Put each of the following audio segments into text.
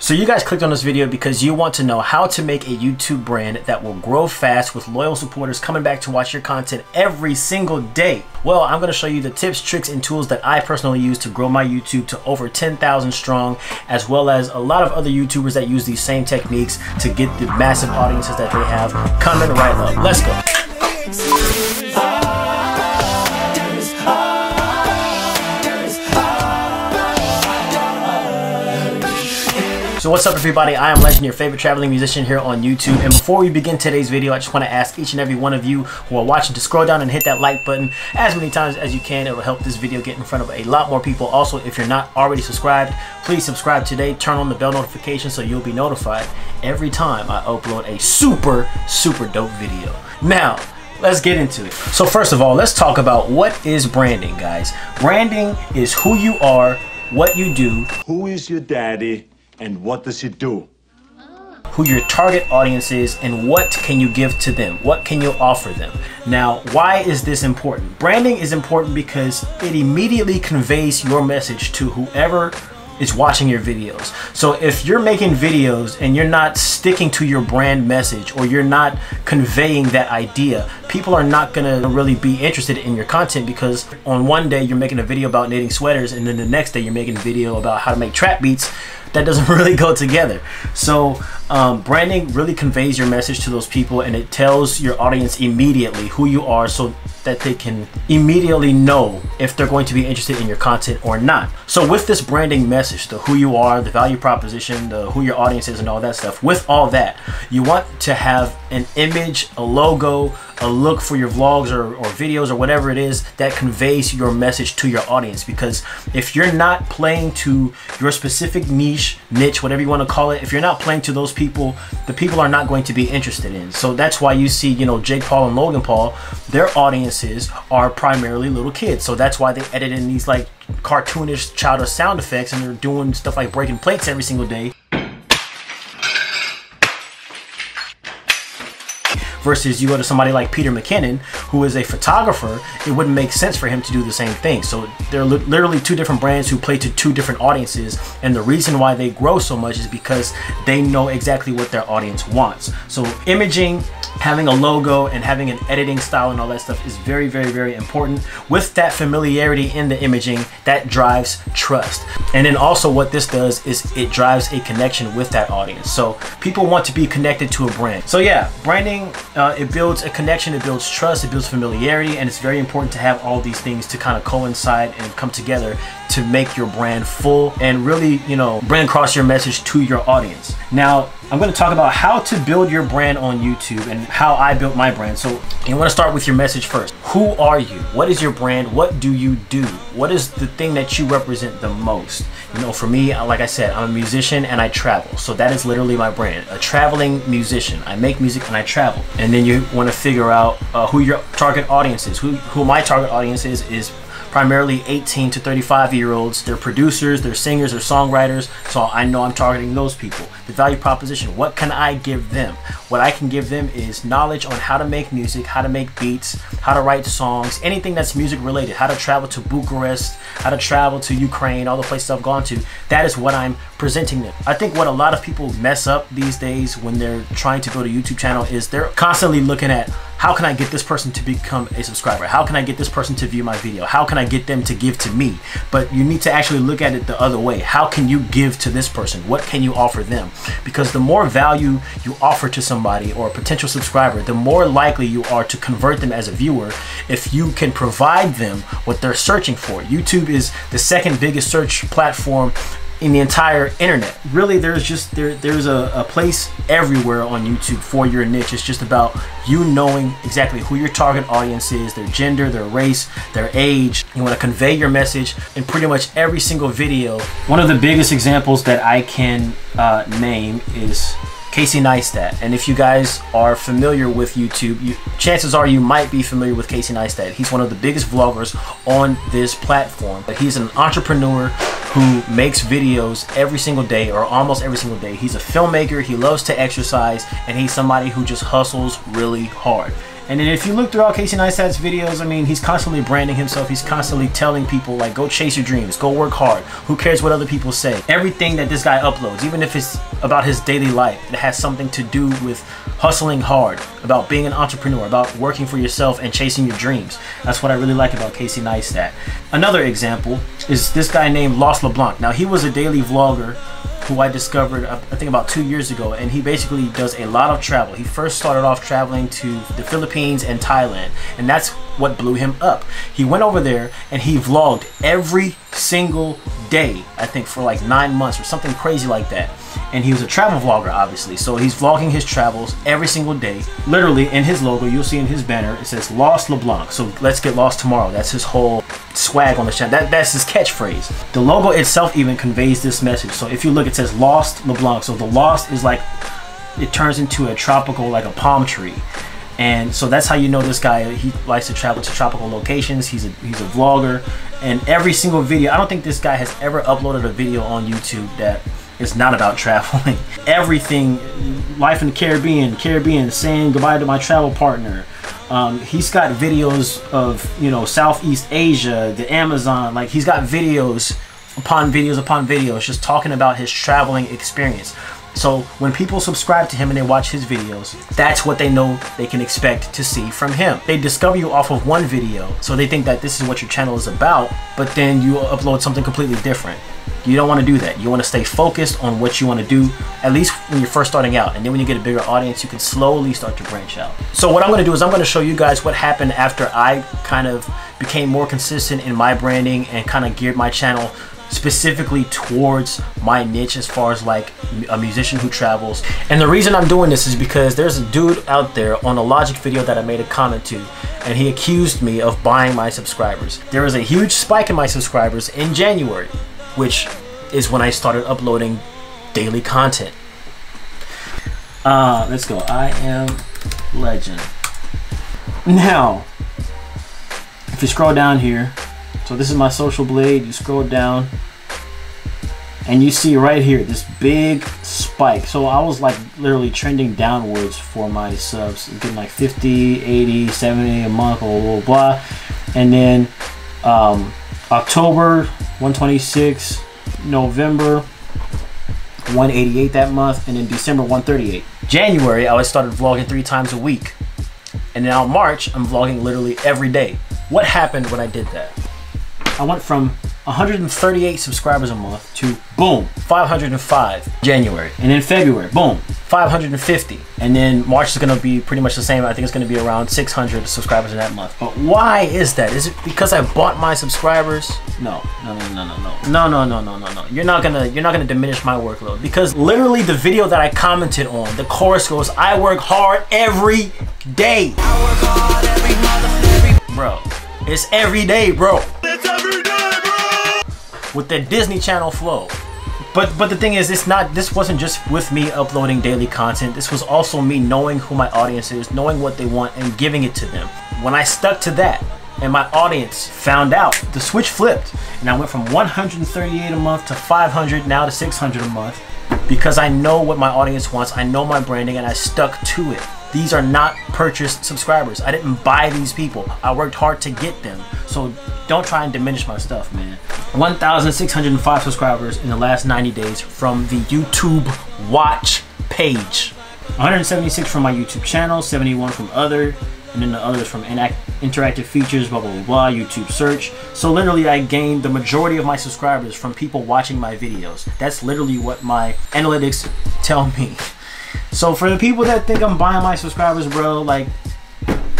So you guys clicked on this video because you want to know how to make a YouTube brand that will grow fast with loyal supporters coming back to watch your content every single day. Well, I'm going to show you the tips, tricks, and tools that I personally use to grow my YouTube to over 10,000 strong, as well as a lot of other YouTubers that use these same techniques to get the massive audiences that they have coming right up. Let's go. So what's up everybody, I am Legend, your favorite traveling musician here on YouTube. And before we begin today's video, I just want to ask each and every one of you who are watching to scroll down and hit that like button as many times as you can. It will help this video get in front of a lot more people. Also, if you're not already subscribed, please subscribe today. Turn on the bell notification so you'll be notified every time I upload a super dope video. Now, let's get into it. So first of all, let's talk about what is branding, guys. Branding is who you are, what you do, who is your daddy, and what does he do? Who your target audience is, and what can you give to them? What can you offer them? Now, why is this important? Branding is important because it immediately conveys your message to whoever is watching your videos. So if you're making videos and you're not sticking to your brand message, or you're not conveying that idea, people are not gonna really be interested in your content, because on one day you're making a video about knitting sweaters and then the next day you're making a video about how to make trap beats. That doesn't really go together. So branding really conveys your message to those people, and it tells your audience immediately who you are, so that they can immediately know if they're going to be interested in your content or not. So with this branding message, the who you are, the value proposition, the who your audience is, and all that stuff, with all that, you want to have an image, a logo, a look for your vlogs or videos or whatever it is that conveys your message to your audience. Because if you're not playing to your specific niche, whatever you want to call it, if you're not playing to those people, the people are not going to be interested in. So that's why you see, you know, Jake Paul and Logan Paul, their audiences are primarily little kids. So that's why they edit in these like cartoonish, childish sound effects, and they're doing stuff like breaking plates every single day. Versus you go to somebody like Peter McKinnon, who is a photographer, it wouldn't make sense for him to do the same thing. So they're literally two different brands who play to two different audiences, and the reason why they grow so much is because they know exactly what their audience wants. So imaging, having a logo, and having an editing style and all that stuff is very important. With that familiarity in the imaging, that drives trust. And then also what this does is it drives a connection with that audience. So people want to be connected to a brand. So yeah, branding, it builds a connection, it builds trust, it builds familiarity, and it's very important to have all these things to kind of coincide and come together to make your brand full and really, you know, bring across your message to your audience. Now, I'm going to talk about how to build your brand on YouTube and how I built my brand. So you want to start with your message first. Who are you? What is your brand? What do you do? What is the thing that you represent the most? You know, for me, like I said, I'm a musician and I travel. So that is literally my brand, a traveling musician. I make music and I travel. And then you want to figure out who your target audience is. Who my target audience is primarily 18 to 35-year-olds. They're producers, they're singers, they're songwriters, so I know I'm targeting those people. The value proposition, what can I give them? What I can give them is knowledge on how to make music, how to make beats, how to write songs, anything that's music related, how to travel to Bucharest, how to travel to Ukraine, all the places I've gone to. That is what I'm presenting them. I think what a lot of people mess up these days when they're trying to build a YouTube channel is they're constantly looking at, how can I get this person to become a subscriber? How can I get this person to view my video? How can I get them to give to me? But you need to actually look at it the other way. How can you give to this person? What can you offer them? Because the more value you offer to somebody or a potential subscriber, the more likely you are to convert them as a viewer if you can provide them what they're searching for. YouTube is the second biggest search platform in the entire internet. Really, there's a place everywhere on YouTube for your niche. It's just about you knowing exactly who your target audience is, their gender, their race, their age. You want to convey your message in pretty much every single video. One of the biggest examples that I can name is Casey Neistat. And if you guys are familiar with YouTube, chances are you might be familiar with Casey Neistat. He's one of the biggest vloggers on this platform. But he's an entrepreneur who makes videos every single day or almost every single day. He's a filmmaker, he loves to exercise, and he's somebody who just hustles really hard. And then if you look throughout Casey Neistat's videos, I mean, he's constantly branding himself. He's constantly telling people, like, go chase your dreams, go work hard. Who cares what other people say? Everything that this guy uploads, even if it's about his daily life, it has something to do with hustling hard, about being an entrepreneur, about working for yourself and chasing your dreams. That's what I really like about Casey Neistat. Another example is this guy named Lost LeBlanc. Now, he was a daily vlogger who I discovered, I think, about 2 years ago, and he basically does a lot of travel. He first started off traveling to the Philippines and Thailand, and that's what blew him up. He went over there and he vlogged every single day, I think for like 9 months or something crazy like that. And he was a travel vlogger, obviously, so he's vlogging his travels every single day. Literally, in his logo, you'll see in his banner, it says Lost LeBlanc. So let's get lost tomorrow. That's his whole swag on the channel. That's his catchphrase. The logo itself even conveys this message. So if you look, it says Lost LeBlanc. So the lost is like, it turns into a tropical, like a palm tree. And so that's how you know this guy, he likes to travel to tropical locations. He's a vlogger, and every single video, I don't think this guy has ever uploaded a video on YouTube that is not about traveling. Everything, life in the Caribbean, saying goodbye to my travel partner. He's got videos of, you know, Southeast Asia, the Amazon. Like, he's got videos upon videos upon videos just talking about his traveling experience. So when people subscribe to him and they watch his videos, that's what they know they can expect to see from him. They discover you off of one video, so they think that this is what your channel is about, but then you upload something completely different. You don't want to do that. You want to stay focused on what you want to do, at least when you're first starting out. And then when you get a bigger audience, you can slowly start to branch out. So what I'm going to do is I'm going to show you guys what happened after I kind of became more consistent in my branding and kind of geared my channel specifically towards my niche as far as like a musician who travels. And the reason I'm doing this is because there's a dude out there on a Logic video that I made a comment to, and he accused me of buying my subscribers. There was a huge spike in my subscribers in January, which is when I started uploading daily content. Let's go. I am legend. Now, if you scroll down here, so this is my social blade, you scroll down and you see right here this big spike. So I was like literally trending downwards for my subs, getting like 50, 80, 70 a month, blah blah blah. And then October 126, November 188 that month, and then December 138. January I started vlogging 3 times a week, and now March I'm vlogging literally every day. What happened when I did that? I went from 138 subscribers a month to boom, 505 January, and then February, boom, 550, and then March is gonna be pretty much the same. I think it's gonna be around 600 subscribers in that month. But why is that? Is it because I bought my subscribers? No. You're not gonna diminish my workload, because literally the video that I commented on, the chorus goes, "I work hard every day." I work hard every bro. It's every day, bro. It's every day, bro. With the Disney Channel flow. But the thing is, this wasn't just with me uploading daily content. This was also me knowing who my audience is, knowing what they want, and giving it to them. When I stuck to that, and my audience found out, the switch flipped, and I went from 138 a month to 500, now to 600 a month, because I know what my audience wants, I know my branding, and I stuck to it. These are not purchased subscribers. I didn't buy these people. I worked hard to get them. So don't try and diminish my stuff, man. 1,605 subscribers in the last 90 days from the YouTube watch page. 176 from my YouTube channel, 71 from other, and then the others from interactive features, blah, blah, blah, blah, YouTube search. So literally I gained the majority of my subscribers from people watching my videos. That's literally what my analytics tell me. So for the people that think I'm buying my subscribers, bro, like,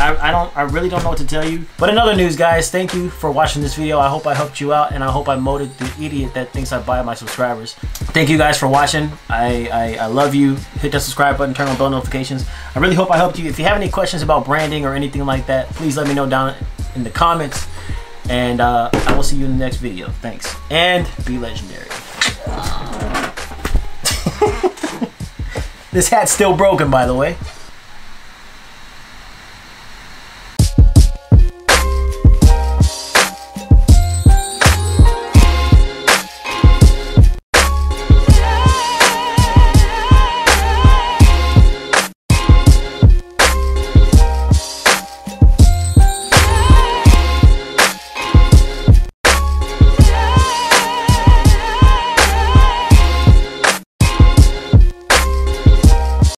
I really don't know what to tell you. But in other news, guys, thank you for watching this video. I hope I helped you out, and I hope I moted the idiot that thinks I buy my subscribers. Thank you guys for watching. I love you. Hit that subscribe button, turn on bell notifications. I really hope I helped you. If you have any questions about branding or anything like that, please let me know down in the comments. And I will see you in the next video. Thanks. And be legendary. This hat's still broken, by the way.